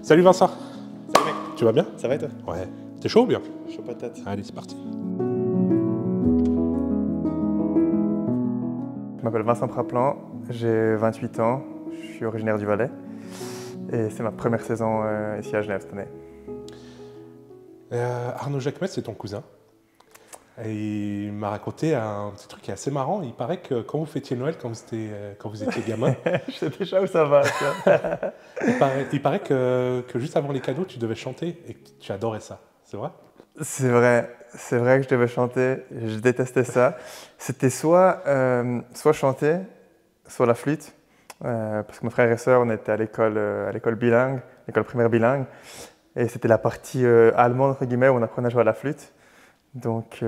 Salut Vincent. Salut mec, Tu vas bien? ça va et toi? Ouais. T'es chaud ou bien? Chaud patate. Allez, c'est parti. Je m'appelle Vincent Praplan, j'ai 28 ans, je suis originaire du Valais et c'est ma première saison ici à Genève cette année. Arnaud Jacquemet, c'est ton cousin. Et il m'a raconté un petit truc qui est assez marrant. Il paraît que quand vous fêtiez Noël, quand vous étiez gamin, Je sais déjà où ça va. il paraît que juste avant les cadeaux, tu devais chanter et que tu adorais ça. C'est vrai? C'est vrai que je devais chanter, je détestais ça. C'était soit chanter, soit la flûte, parce que mon frère et sœur, on était à l'école bilingue, l'école primaire bilingue, et c'était la partie allemande, entre guillemets, où on apprenait à jouer à la flûte. Donc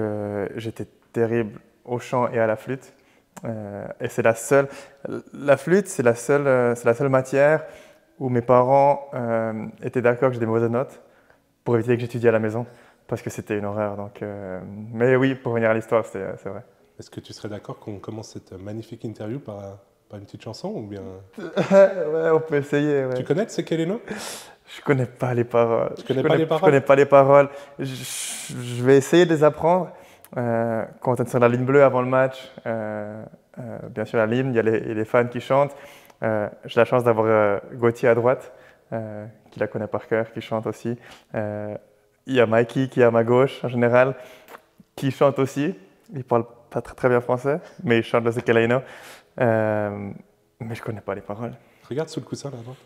j'étais terrible au chant et à la flûte. Et c'est la flûte, c'est la seule matière où mes parents étaient d'accord que j'ai des mauvaises notes pour éviter que j'étudie à la maison, parce que c'était une horreur. Donc, mais oui, pour revenir à l'histoire, c'est vrai. Est-ce que tu serais d'accord qu'on commence cette magnifique interview par une petite chanson ou bien... Ouais, on peut essayer. Ouais. Tu connais C'est quel est le nom? Je connais pas les paroles. Tu connais pas les paroles? Je connais pas les paroles. Je vais essayer de les apprendre. Quand on est sur la ligne bleue avant le match, bien sûr la ligne, il y a les fans qui chantent. J'ai la chance d'avoir Gauthier à droite, qui la connaît par cœur, qui chante aussi. Il y a Mikey qui est à ma gauche en général, qui chante aussi. Il parle pas très bien français, mais il chante le Sekelaino. Mais je connais pas les paroles. Regarde sous le coussin là-bas.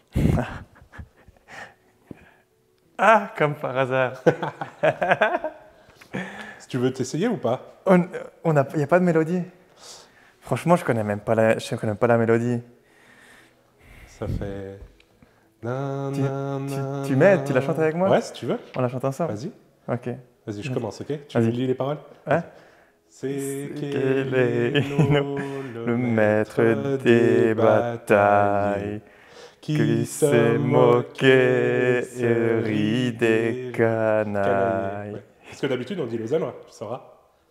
Ah, comme par hasard. Si tu veux t'essayer ou pas? Il n'y a pas de mélodie. Franchement, je connais même pas la mélodie. Ça fait... Tu la chantes avec moi? Ouais, si tu veux. On la chante ensemble? Vas-y. Ok. Vas-y, je commence, ok? Tu Vas-y. lis les paroles? Ouais. C'est Sekelaino, le maître des batailles, qui se moquait et rit des canailles. Ouais. Parce que d'habitude, on dit lausannois, tu sauras.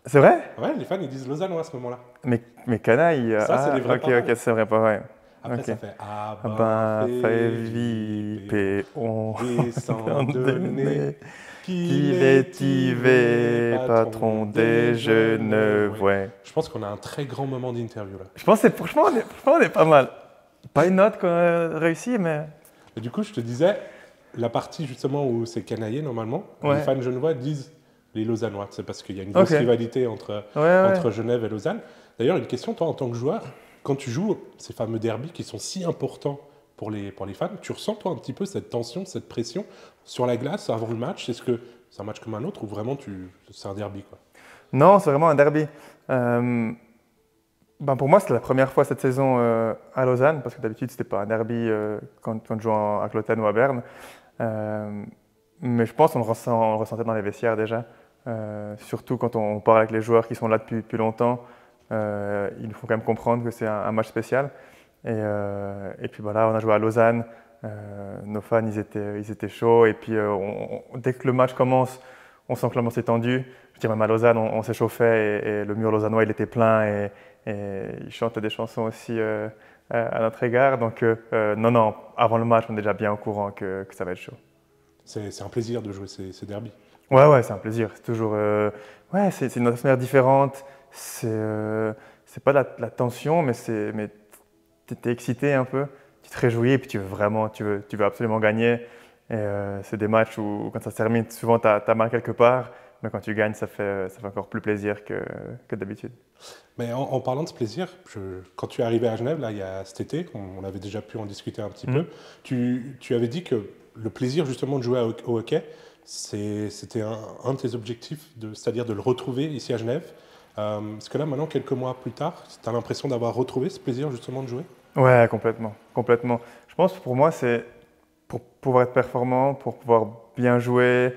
C'est vrai? Ouais, les fans, ils disent lausannois à ce moment-là. Mais canailles. Ça, c'est les vraies paroles. Ok, c'est vrai, pareil. Après, Ok. ça fait Ah ben, fait vip on et sans donner qu'il est Yves, patron des Genevois. Je pense qu'on a un très grand moment d'interview là. Je pense que franchement, on est pas mal. Pas une note qu'on a réussi, mais... Et du coup, je te disais, la partie justement où c'est canaillé normalement, Ouais. les fans genevois disent les lausannois. C'est parce qu'il y a une grosse Ok. rivalité entre Genève et Lausanne. D'ailleurs, une question, toi en tant que joueur, quand tu joues ces fameux derbys qui sont si importants pour les fans, tu ressens toi un petit peu cette tension, cette pression sur la glace avant le match? Est-ce que c'est un match comme un autre ou vraiment c'est un derby quoi? Non, c'est vraiment un derby. Pour moi, c'était la première fois cette saison à Lausanne, parce que d'habitude, c'était pas un derby quand on joue à Cloten ou à Berne. Mais je pense qu'on le ressentait dans les vestiaires déjà. Surtout quand on parle avec les joueurs qui sont là depuis longtemps. Il nous faut quand même comprendre que c'est un match spécial. Et puis voilà, on a joué à Lausanne. Nos fans, ils étaient chauds. Et puis dès que le match commence, on sent que l'ambiance est tendue. Je dirais même à Lausanne, on s'échauffait et le mur lausannois, il était plein. Et ils chantaient des chansons aussi à notre égard. Donc non, avant le match, on est déjà bien au courant que ça va être chaud. C'est un plaisir de jouer ces derbys. Ouais, c'est un plaisir. C'est toujours, c'est une atmosphère différente. C'est pas la tension, mais t'es excité un peu. Tu te réjouis et puis tu veux absolument gagner. Et c'est des matchs où quand ça se termine, souvent t'as mal quelque part, mais quand tu gagnes, ça fait encore plus plaisir que d'habitude. Mais en parlant de ce plaisir, quand tu es arrivé à Genève, là, il y a cet été, on avait déjà pu en discuter un petit peu, tu avais dit que le plaisir justement de jouer au hockey, c'était un de tes objectifs, c'est-à-dire de le retrouver ici à Genève. Est-ce que là, maintenant, quelques mois plus tard, tu as l'impression d'avoir retrouvé ce plaisir justement de jouer? Ouais, complètement. Je pense que pour moi, c'est pour pouvoir être performant, pour pouvoir bien jouer,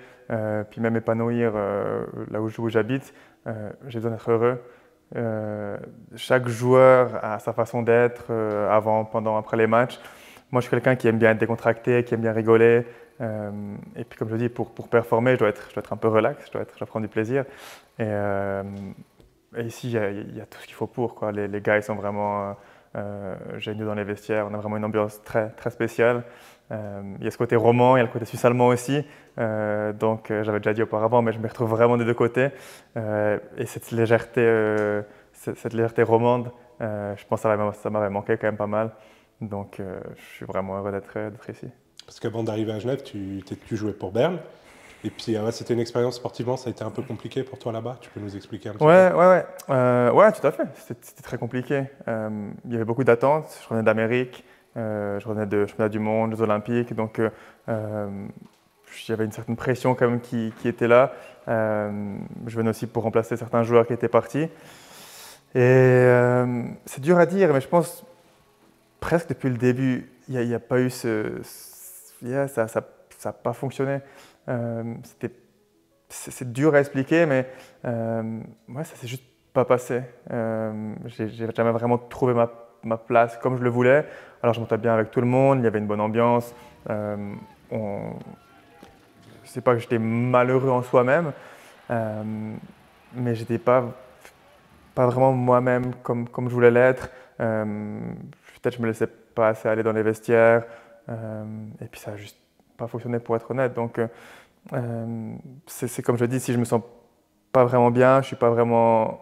puis même épanouir là où j'habite, j'ai besoin d'être heureux. Chaque joueur a sa façon d'être avant, pendant, après les matchs. Moi, je suis quelqu'un qui aime bien être décontracté, qui aime bien rigoler. Et puis, comme je dis, pour performer, je dois être un peu relax, je dois prendre du plaisir. Et ici, il y a tout ce qu'il faut pour, quoi. Les gars, ils sont vraiment géniaux dans les vestiaires. On a vraiment une ambiance très, très spéciale. Il y a ce côté roman, il y a le côté suisse-allemand aussi. Donc j'avais déjà dit auparavant, mais je me retrouve vraiment des deux côtés. Et cette légèreté romande, je pense que ça m'avait manqué quand même pas mal. Donc je suis vraiment heureux d'être ici. Parce qu'avant d'arriver à Genève, tu jouais pour Berne. Et puis, c'était une expérience sportivement, ça a été un peu compliqué pour toi là-bas. Tu peux nous expliquer un petit peu? Ouais, tout à fait. C'était très compliqué. Il y avait beaucoup d'attentes. Je revenais d'Amérique, je revenais de championnat du monde, des Olympiques. Donc, il y avait une certaine pression quand même qui était là. Je venais aussi pour remplacer certains joueurs qui étaient partis. Et c'est dur à dire, mais je pense presque depuis le début, il n'y a pas eu ça n'a pas fonctionné. C'est dur à expliquer, mais ouais, ça s'est juste pas passé. J'ai jamais vraiment trouvé ma place comme je le voulais. Alors je m'entendais bien avec tout le monde, il y avait une bonne ambiance. Je sais pas que j'étais malheureux en soi-même, mais j'étais pas vraiment moi-même comme je voulais l'être. Peut-être je me laissais pas assez aller dans les vestiaires, et puis ça a juste pas fonctionné pour être honnête. Donc c'est comme je dis, si je me sens pas vraiment bien, je suis pas vraiment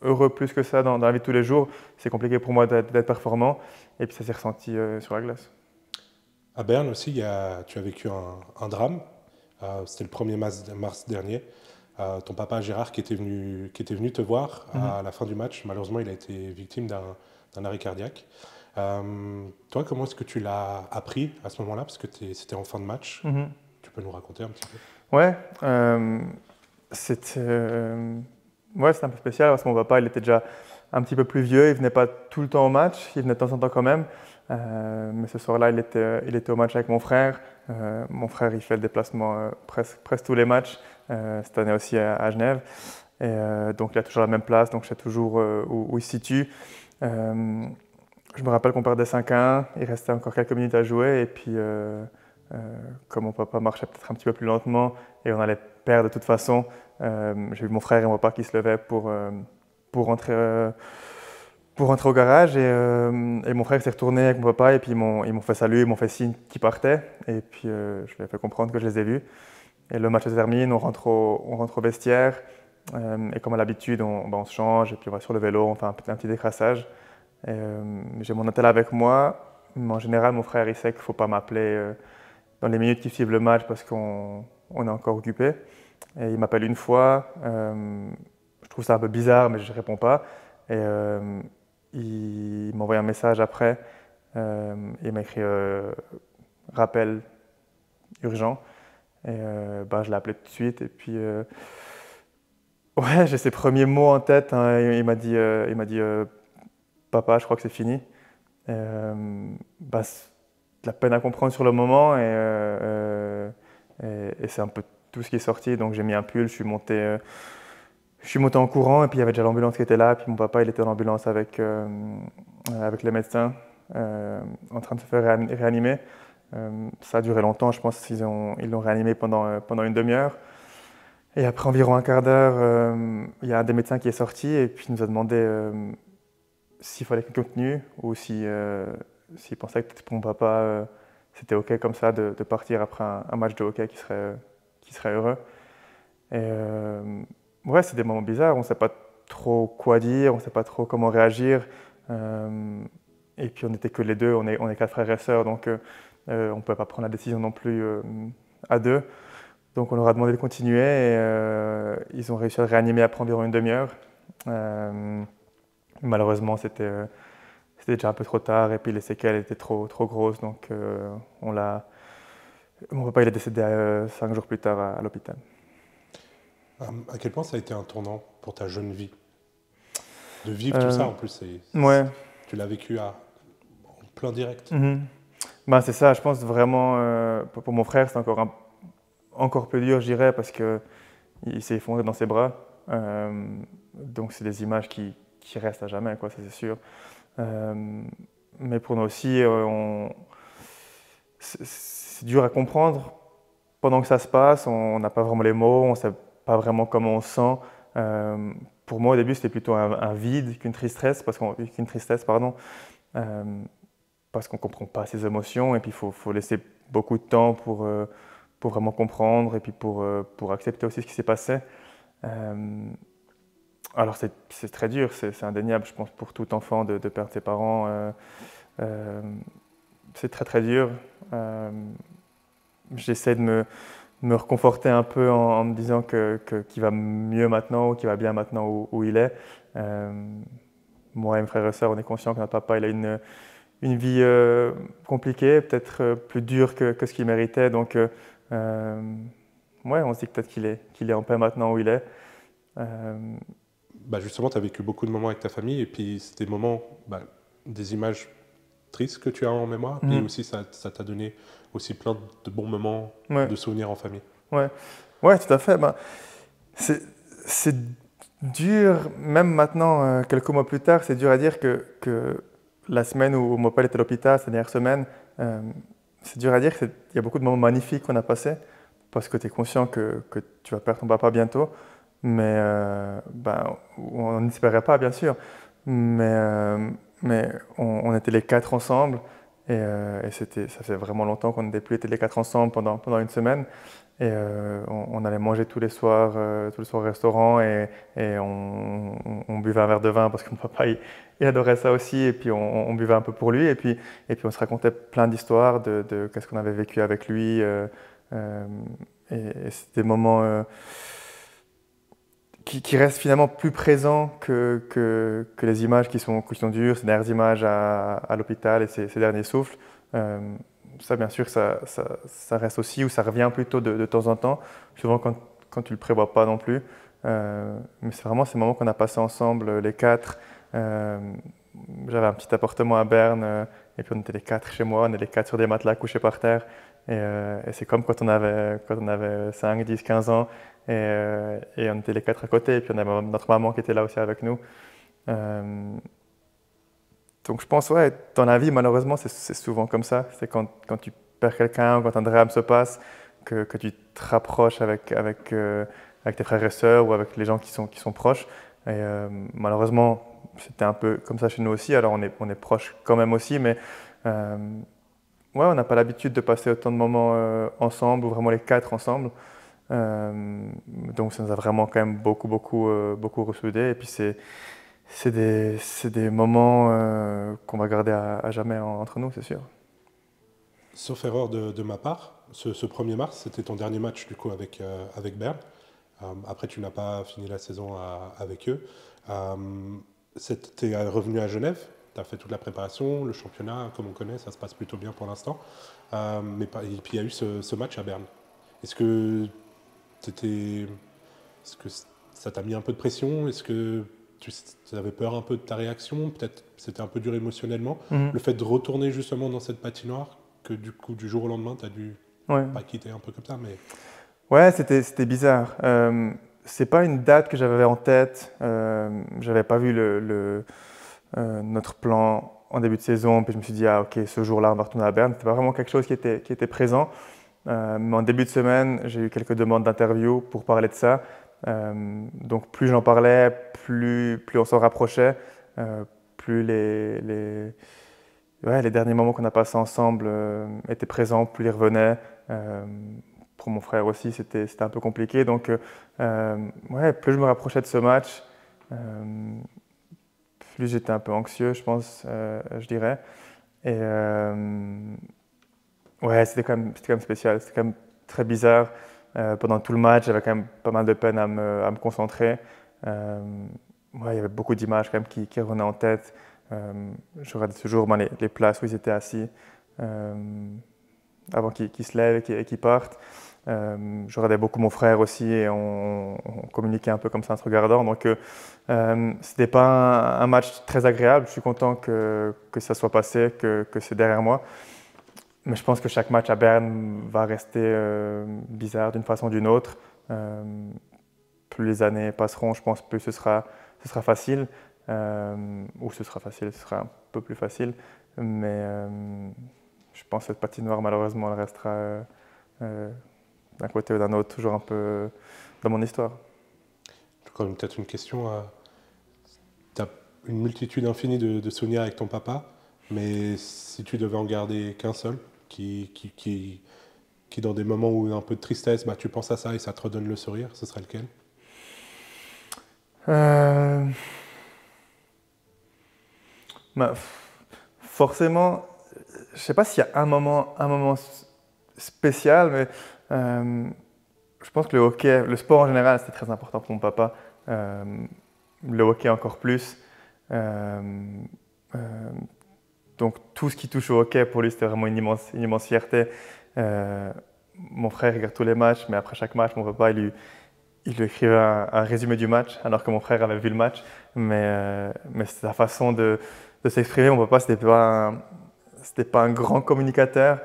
heureux plus que ça dans la vie de tous les jours, c'est compliqué pour moi d'être performant, et puis ça s'est ressenti sur la glace. À Berne aussi, tu as vécu un drame. C'était le 1er mars dernier. Ton papa Gérard qui était venu te voir à la fin du match. Malheureusement, il a été victime d'un arrêt cardiaque. Toi, comment est-ce que tu l'as appris à ce moment-là? Parce que c'était en fin de match. Tu peux nous raconter un petit peu? Ouais, c'était un peu spécial parce que mon papa il était déjà un petit peu plus vieux, il venait pas tout le temps au match, il venait de temps en temps quand même. Mais ce soir-là, il était au match avec mon frère. Mon frère, il fait le déplacement presque tous les matchs, cette année aussi à Genève. Et donc, il a toujours la même place, donc je sais toujours où il se situe. Je me rappelle qu'on perdait 5-1, il restait encore quelques minutes à jouer. Et puis, comme mon papa marchait peut-être un petit peu plus lentement et on allait perdre de toute façon, j'ai vu mon frère et mon papa qui se levaient pour rentrer au garage et mon frère s'est retourné avec mon papa et puis ils m'ont fait salut, ils m'ont fait signe qu'ils partaient et puis je leur ai fait comprendre que je les ai vus. Et le match se termine, on rentre au vestiaire et comme à l'habitude, on se change et puis on va sur le vélo, on fait un petit décrassage. J'ai mon attel avec moi, mais en général mon frère il sait qu'il ne faut pas m'appeler dans les minutes qui suivent le match parce qu'on est encore occupé. Et il m'appelle une fois, je trouve ça un peu bizarre mais je ne réponds pas. Et il m'a envoyé un message après, il m'a écrit rappel urgent. Et je l'ai appelé tout de suite. Et puis, ouais, j'ai ses premiers mots en tête. Hein, il m'a dit, papa, je crois que c'est fini. De la peine à comprendre sur le moment. Et c'est un peu tout ce qui est sorti. Donc j'ai mis un pull, je suis monté en courant et puis il y avait déjà l'ambulance qui était là. Puis mon papa, il était en ambulance avec les médecins en train de se faire réanimer. Ça a duré longtemps, je pense qu'ils l'ont réanimé pendant une demi-heure. Et après environ un quart d'heure, il y a un des médecins qui est sorti et puis il nous a demandé s'il fallait qu'il continue ou s'il pensait que pour mon papa, c'était OK comme ça de partir après un match de hockey qui serait heureux. Et ouais, c'est des moments bizarres, on ne sait pas trop quoi dire, on ne sait pas trop comment réagir. Et puis on n'était que les deux, on est 4 frères et sœurs, donc on ne pouvait pas prendre la décision non plus à deux. Donc on leur a demandé de continuer et ils ont réussi à le réanimer après environ une demi-heure. Malheureusement, c'était déjà un peu trop tard et puis les séquelles étaient trop grosses. Donc mon papa il est décédé 5 jours plus tard à l'hôpital. À quel point ça a été un tournant pour ta jeune vie? De vivre tout ça en plus, ouais. Tu l'as vécu en plein direct. C'est ça, je pense vraiment, pour mon frère, c'est encore plus dur, je dirais, parce qu'il s'est effondré dans ses bras. Donc, c'est des images qui restent à jamais, quoi, ça c'est sûr. Mais pour nous aussi, c'est dur à comprendre. Pendant que ça se passe, on n'a pas vraiment les mots, on ne sait pas vraiment comment on se sent. Pour moi, au début, c'était plutôt un vide qu'une tristesse, parce qu'on ne comprend pas ses émotions, et puis il faut laisser beaucoup de temps pour vraiment comprendre, et puis pour accepter aussi ce qui s'est passé. Alors c'est très dur, c'est indéniable, je pense, pour tout enfant de perdre ses parents. C'est très très dur. J'essaie de me reconforter un peu en me disant qu'il va mieux maintenant, ou qu'il va bien maintenant où il est. Moi et mes frères et sœurs, on est conscients que notre papa il a une vie compliquée, peut-être plus dure que ce qu'il méritait. Donc, ouais, on se dit peut-être qu'il est en paix maintenant où il est. Bah justement, tu as vécu beaucoup de moments avec ta famille, et puis c'est des moments, des images tristes que tu as en mémoire, et aussi ça t'a donné aussi plein de bons moments, de souvenirs en famille. Ouais, ouais, tout à fait. C'est dur, même maintenant, quelques mois plus tard, c'est dur à dire que la semaine où mon père était à l'hôpital, cette dernière semaine, c'est dur à dire qu'il y a beaucoup de moments magnifiques qu'on a passés, parce que tu es conscient que tu vas perdre ton papa bientôt, mais on n'espérait pas, bien sûr, mais on était les 4 ensemble, et ça fait vraiment longtemps qu'on n'était plus été les 4 ensemble pendant une semaine. Et on allait manger tous les soirs au restaurant, et on buvait un verre de vin parce que mon papa il adorait ça aussi, et puis on buvait un peu pour lui, et puis on se racontait plein d'histoires de qu'est-ce qu'on avait vécu avec lui, et c'est des moments qui restent finalement plus présents que les images qui sont dures, ces dernières images à l'hôpital et ces derniers souffles. Ça, bien sûr, ça reste aussi, ou ça revient plutôt de temps en temps, souvent quand tu ne le prévois pas non plus. Mais c'est vraiment ces moments qu'on a passés ensemble, les 4. J'avais un petit appartement à Berne, et puis on était les 4 chez moi, on était les 4 sur des matelas couchés par terre. Et c'est comme quand on avait 5, 10, 15 ans, et on était les 4 à côté, et puis on avait notre maman qui était là aussi avec nous. Donc je pense, ouais, dans la vie, malheureusement, c'est souvent comme ça. C'est quand tu perds quelqu'un, ou quand un drame se passe, que tu te rapproches avec tes frères et sœurs, ou avec les gens qui sont proches. Et malheureusement, c'était un peu comme ça chez nous aussi. Alors on est proches quand même aussi, mais ouais, on n'a pas l'habitude de passer autant de moments ensemble, ou vraiment les 4 ensemble. Donc ça nous a vraiment quand même beaucoup ressoudés. Et puis c'est des moments qu'on va garder à jamais entre nous, c'est sûr. Sauf erreur de ma part, ce 1er mars, c'était ton dernier match du coup avec Berne. Après, tu n'as pas fini la saison avec eux. Tu es revenu à Genève, tu as fait toute la préparation, le championnat, comme on connaît, ça se passe plutôt bien pour l'instant. Et puis il y a eu ce match à Berne. Est-ce que ça t'a mis un peu de pression? Est-ce que tu avais peur un peu de ta réaction? Peut-être c'était un peu dur émotionnellement. Le fait de retourner justement dans cette patinoire, que du coup, du jour au lendemain, tu as dû pas quitter un peu comme ça, mais... Ouais, c'était bizarre. C'est pas une date que j'avais en tête. J'avais pas vu notre plan en début de saison, puis je me suis dit, ah ok, ce jour-là, on va retourner à Berne. C'était pas vraiment quelque chose qui était présent. Mais en début de semaine, j'ai eu quelques demandes d'interview pour parler de ça. Donc plus j'en parlais, plus on s'en rapprochait, plus les derniers moments qu'on a passés ensemble étaient présents, plus ils revenaient. Pour mon frère aussi, c'était un peu compliqué. Donc ouais, plus je me rapprochais de ce match, plus j'étais un peu anxieux, je pense, je dirais. Et ouais, c'était quand même spécial, c'était quand même très bizarre. Pendant tout le match, j'avais quand même pas mal de peine à me concentrer. Ouais, il y avait beaucoup d'images quand même qui revenaient en tête. Je regardais toujours les places où ils étaient assis avant qu'ils se lèvent et qu'ils partent. Je regardais beaucoup mon frère aussi, et on communiquait un peu comme ça en se regardant. Donc c'était pas un match très agréable. Je suis content que ça soit passé, que c'est derrière moi. Mais je pense que chaque match à Berne va rester bizarre d'une façon ou d'une autre. Plus les années passeront, je pense, plus ce sera facile. Ou ce sera un peu plus facile. Mais je pense que cette patinoire, malheureusement, elle restera d'un côté ou d'un autre, toujours un peu dans mon histoire. Quand même peut-être une question. Tu as une multitude infinie de souvenirs avec ton papa. Mais si tu devais en garder qu'un seul, qui dans des moments où il y a un peu de tristesse, bah, tu penses à ça et ça te redonne le sourire, ce serait lequel? Euh, bah, forcément, je sais pas s'il y a un moment spécial, mais euh, je pense que le hockey, le sport en général, c'était très important pour mon papa. Euh, le hockey encore plus. Euh, euh, donc tout ce qui touche au hockey, pour lui, c'était vraiment une immense fierté. Euh, Mon frère regarde tous les matchs, mais après chaque match, mon papa, il lui écrivait un résumé du match, alors que mon frère avait vu le match. Mais sa façon de s'exprimer, mon papa, c'était pas un grand communicateur,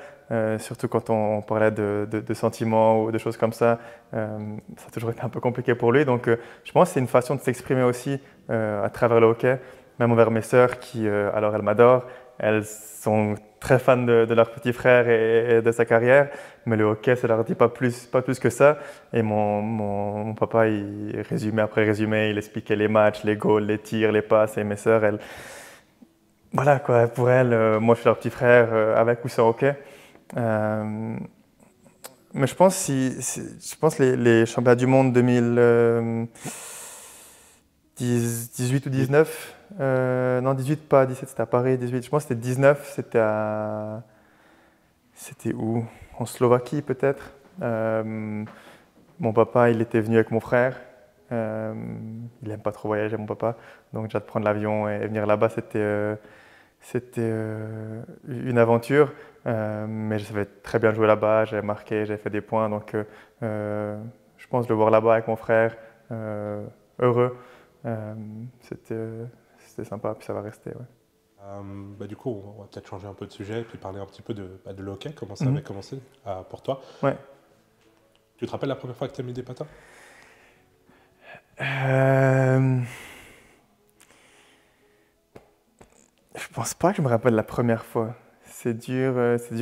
surtout quand on parlait de sentiments ou de choses comme ça. Ça a toujours été un peu compliqué pour lui. Donc, je pense que c'est une façon de s'exprimer aussi à travers le hockey, même envers mes sœurs qui, alors elles m'adorent, elles sont très fans de leur petit frère et de sa carrière, mais le hockey, ça leur dit pas plus que ça. Et mon papa, il résumait après résumé, il expliquait les matchs, les goals, les tirs, les passes, et mes sœurs, elles, voilà quoi, pour elles, moi je suis leur petit frère avec ou sans hockey. Euh, mais je pense je pense les championnats du monde 2018 ou 19, non 18 pas, 17 c'était à Paris, 18, je pense que c'était 19, c'était où? En Slovaquie peut-être. Mon papa, il était venu avec mon frère. Euh, il aime pas trop voyager, mon papa. Donc déjà de prendre l'avion et venir là-bas, c'était une aventure. Mais je savais très bien jouer là-bas, j'avais marqué, j'avais fait des points. Donc je pense le voir là-bas avec mon frère, heureux, euh, c'était, c'était sympa, puis ça va rester. Ouais. Bah, du coup, on va peut-être changer un peu de sujet et puis parler un petit peu de l'hockey, comment ça Mhm. avait commencé pour toi. Ouais. Tu te rappelles la première fois que tu as mis des patins? Euh, je pense pas que je me rappelle la première fois. C'est dur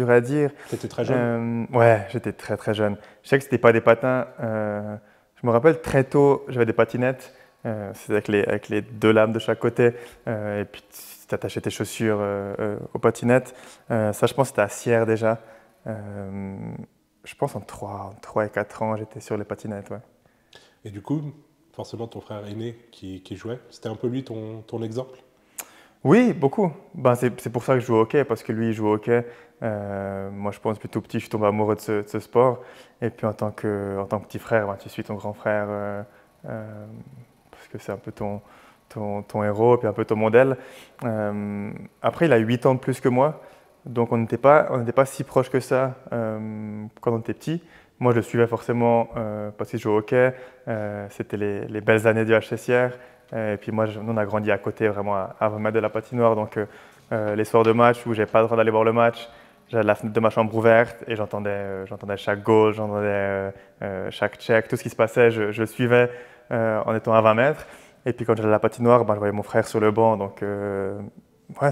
à dire. Tu étais très jeune? Ouais, j'étais très très jeune. Je sais que c'était pas des patins. Je me rappelle très tôt, j'avais des patinettes. C'était avec les deux lames de chaque côté. Et puis tu attachais tes chaussures aux patinettes. Ça, je pense que c'était à Sierre déjà. Euh, je pense en 3 et 4 ans, j'étais sur les patinettes. Ouais. Et du coup, forcément, ton frère aîné qui jouait, c'était un peu lui ton exemple? Oui, beaucoup. Ben, c'est pour ça que je joue au hockey, parce que lui, il joue au hockey. Moi, je pense, depuis tout petit, je suis tombé amoureux de ce sport. Et puis, en tant que petit frère, ben, tu suis ton grand frère, euh, parce que c'est un peu ton héros, puis un peu ton modèle. Après, il a 8 ans de plus que moi, donc on n'était pas si proches que ça quand on était petit. Moi, je le suivais forcément parce qu'il joue au hockey. C'était les belles années du HCCR. Et puis moi, nous, on a grandi à côté, vraiment à 20 mètres de la patinoire. Donc les soirs de match où j'ai pas le droit d'aller voir le match, j'avais la fenêtre de ma chambre ouverte et j'entendais chaque goal, j'entendais chaque check, tout ce qui se passait, je le suivais en étant à 20 mètres. Et puis quand j'allais à la patinoire, ben, je voyais mon frère sur le banc. Donc ouais,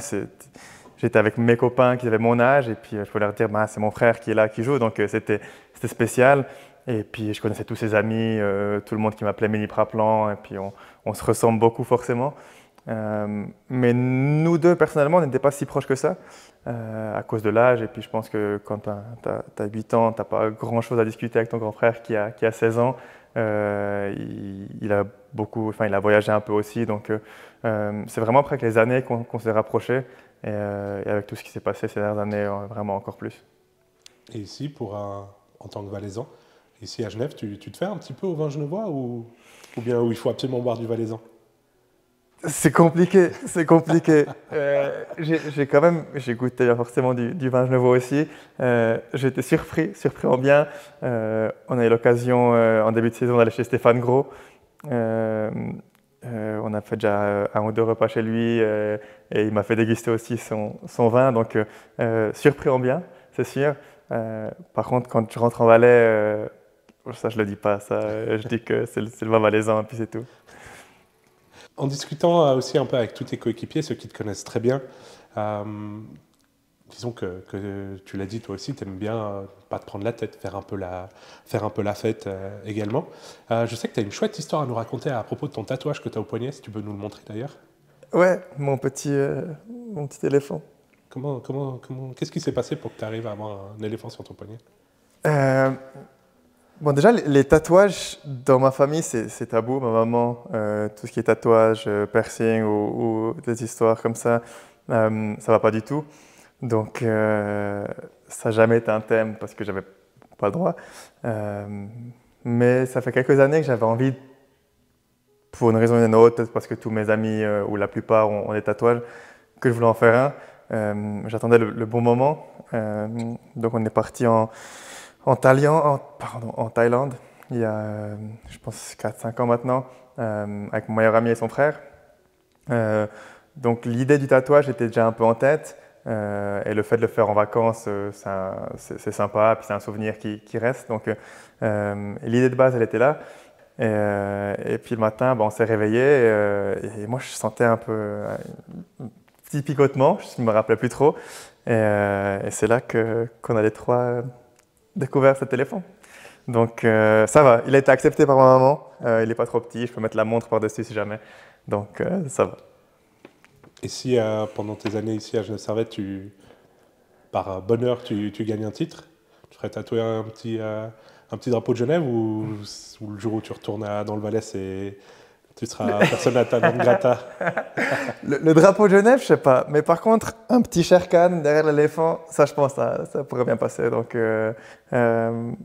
j'étais avec mes copains qui avaient mon âge et puis je pouvais leur dire, ben, c'est mon frère qui est là, qui joue. Donc c'était spécial. Et puis je connaissais tous ses amis, tout le monde qui m'appelait Mini Praplan. Et puis on se ressemble beaucoup forcément. Mais nous deux, personnellement, on n'était pas si proches que ça à cause de l'âge. Et puis je pense que quand tu as 8 ans, tu n'as pas grand-chose à discuter avec ton grand frère qui a 16 ans. Il a enfin, il a voyagé un peu aussi. Donc c'est vraiment après que les années qu'on s'est rapprochés. Et avec tout ce qui s'est passé ces dernières années, vraiment encore plus. Et ici, en tant que Valaisan, ici à Genève, tu te fais un petit peu au vin genevois ou bien où il faut absolument boire du Valaisan? C'est compliqué, c'est compliqué. J'ai goûté forcément du vin genevois aussi. J'ai été surpris en bien. On a eu l'occasion en début de saison d'aller chez Stéphane Gros. On a fait déjà un ou deux repas chez lui et il m'a fait déguster aussi son vin. Donc surpris en bien, c'est sûr. Par contre, quand je rentre en Valais, ça je le dis pas, ça, je dis que c'est le vin valaisan et puis c'est tout. En discutant aussi un peu avec tous tes coéquipiers, ceux qui te connaissent très bien, euh, disons que tu l'as dit toi aussi, tu aimes bien pas te prendre la tête, faire un peu la fête également. Je sais que tu as une chouette histoire à nous raconter à propos de ton tatouage que tu as au poignet, si tu peux nous le montrer d'ailleurs. Ouais, mon petit éléphant. Qu'est-ce qui s'est passé pour que tu arrives à avoir un éléphant sur ton poignet? Bon, déjà, les tatouages dans ma famille, c'est tabou. Ma maman, tout ce qui est tatouage, piercing ou des histoires comme ça va pas du tout. Donc, ça n'a jamais été un thème parce que j'avais pas le droit. Mais ça fait quelques années que j'avais envie, pour une raison ou une autre, peut-être parce que tous mes amis ou la plupart ont des tatouages, que je voulais en faire un. J'attendais le bon moment. Donc, on est parti en Thaïlande, il y a, je pense, 4-5 ans maintenant, avec mon meilleur ami et son frère. Donc l'idée du tatouage était déjà un peu en tête, et le fait de le faire en vacances, c'est sympa, puis c'est un souvenir qui reste. Donc l'idée de base, elle était là. Et puis le matin, on s'est réveillé, et moi je sentais un peu un petit picotement, je ne me rappelais plus trop. Et c'est là qu'on a les trois découvert cet éléphant. Donc ça va, il a été accepté par ma maman, il n'est pas trop petit, je peux mettre la montre par-dessus si jamais, donc ça va. Et si pendant tes années ici à Genève-Servette, par bonheur, tu gagnes un titre, tu ferais tatouer un petit drapeau de Genève ou le jour où tu retournes dans le Valais, tu seras persona non grata? Le drapeau de Genève, je sais pas, mais par contre, un petit Shere Khan derrière l'éléphant, ça je pense ça pourrait bien passer. Donc on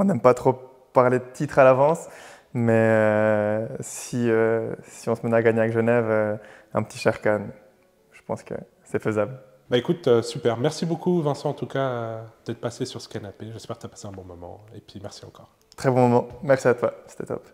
n'aime pas trop parler de titre à l'avance, mais si on se met à gagner avec Genève, un petit Shere Khan, je pense que c'est faisable. Bah écoute, super. Merci beaucoup Vincent en tout cas d'être passé sur ce canapé. J'espère que tu as passé un bon moment et puis merci encore. Très bon moment, merci à toi, c'était top.